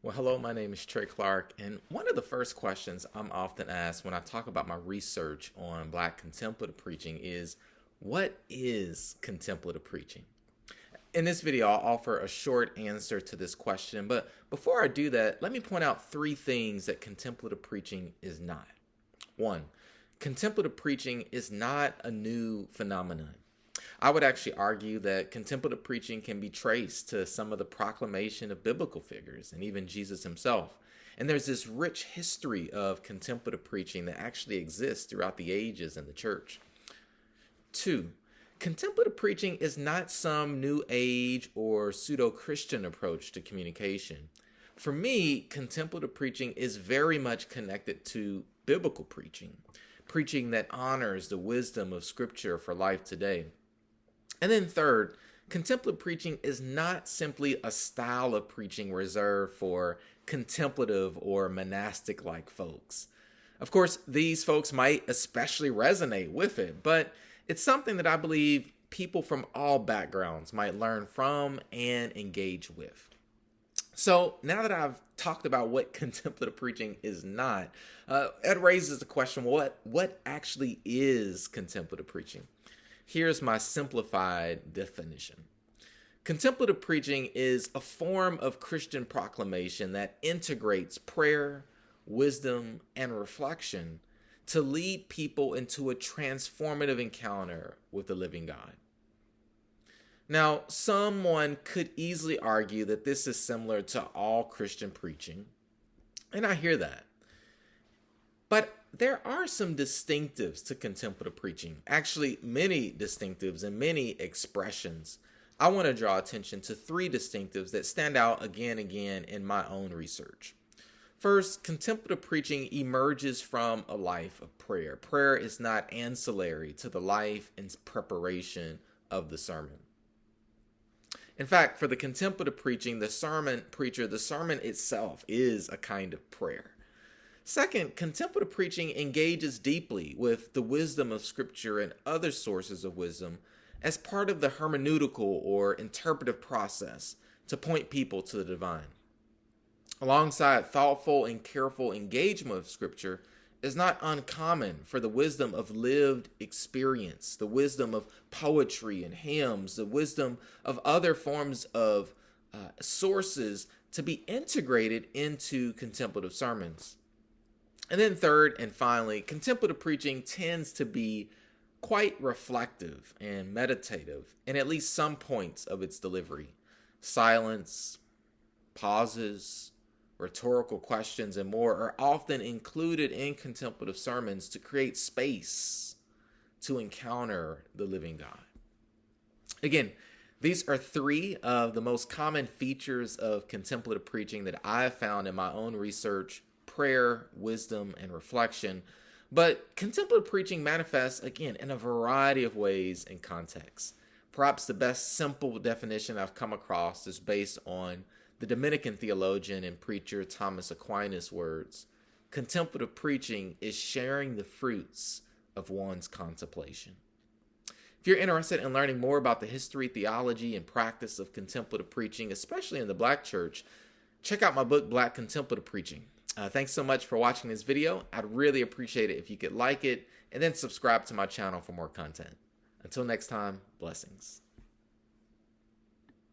Well, hello, my name is Trey Clark, and one of the first questions I'm often asked when I talk about my research on Black contemplative preaching is, what is contemplative preaching? In this video, I'll offer a short answer to this question, but before I do that, let me point out three things that contemplative preaching is not. One, contemplative preaching is not a new phenomenon. I would actually argue that contemplative preaching can be traced to some of the proclamation of biblical figures and even Jesus himself. And there's this rich history of contemplative preaching that actually exists throughout the ages in the church. Two, contemplative preaching is not some new age or pseudo-Christian approach to communication. For me, contemplative preaching is very much connected to biblical preaching, preaching that honors the wisdom of Scripture for life today. And then third, contemplative preaching is not simply a style of preaching reserved for contemplative or monastic-like folks. Of course, these folks might especially resonate with it, but it's something that I believe people from all backgrounds might learn from and engage with. So now that I've talked about what contemplative preaching is not, it raises the question, what actually is contemplative preaching? Here's my simplified definition. Contemplative preaching is a form of Christian proclamation that integrates prayer, wisdom, and reflection to lead people into a transformative encounter with the living God. Now, someone could easily argue that this is similar to all Christian preaching, and I hear that. But there are some distinctives to contemplative preaching, actually many distinctives and many expressions. I want to draw attention to three distinctives that stand out again and again in my own research. First, contemplative preaching emerges from a life of prayer. Prayer is not ancillary to the life and preparation of the sermon. In fact, for the contemplative preaching, the sermon itself is a kind of prayer. Second, contemplative preaching engages deeply with the wisdom of Scripture and other sources of wisdom as part of the hermeneutical or interpretive process to point people to the divine. Alongside thoughtful and careful engagement with Scripture is not uncommon for the wisdom of lived experience, the wisdom of poetry and hymns, the wisdom of other forms of sources to be integrated into contemplative sermons. And then third and finally, contemplative preaching tends to be quite reflective and meditative in at least some points of its delivery. Silence, pauses, rhetorical questions, and more are often included in contemplative sermons to create space to encounter the living God. Again, these are three of the most common features of contemplative preaching that I have found in my own research: prayer, wisdom, and reflection. But contemplative preaching manifests, again, in a variety of ways and contexts. Perhaps the best simple definition I've come across is based on the Dominican theologian and preacher Thomas Aquinas' words: contemplative preaching is sharing the fruits of one's contemplation. If you're interested in learning more about the history, theology, and practice of contemplative preaching, especially in the Black church, check out my book, Black Contemplative Preaching. Thanks so much for watching this video. I'd really appreciate it if you could like it and then subscribe to my channel for more content. Until next time, blessings.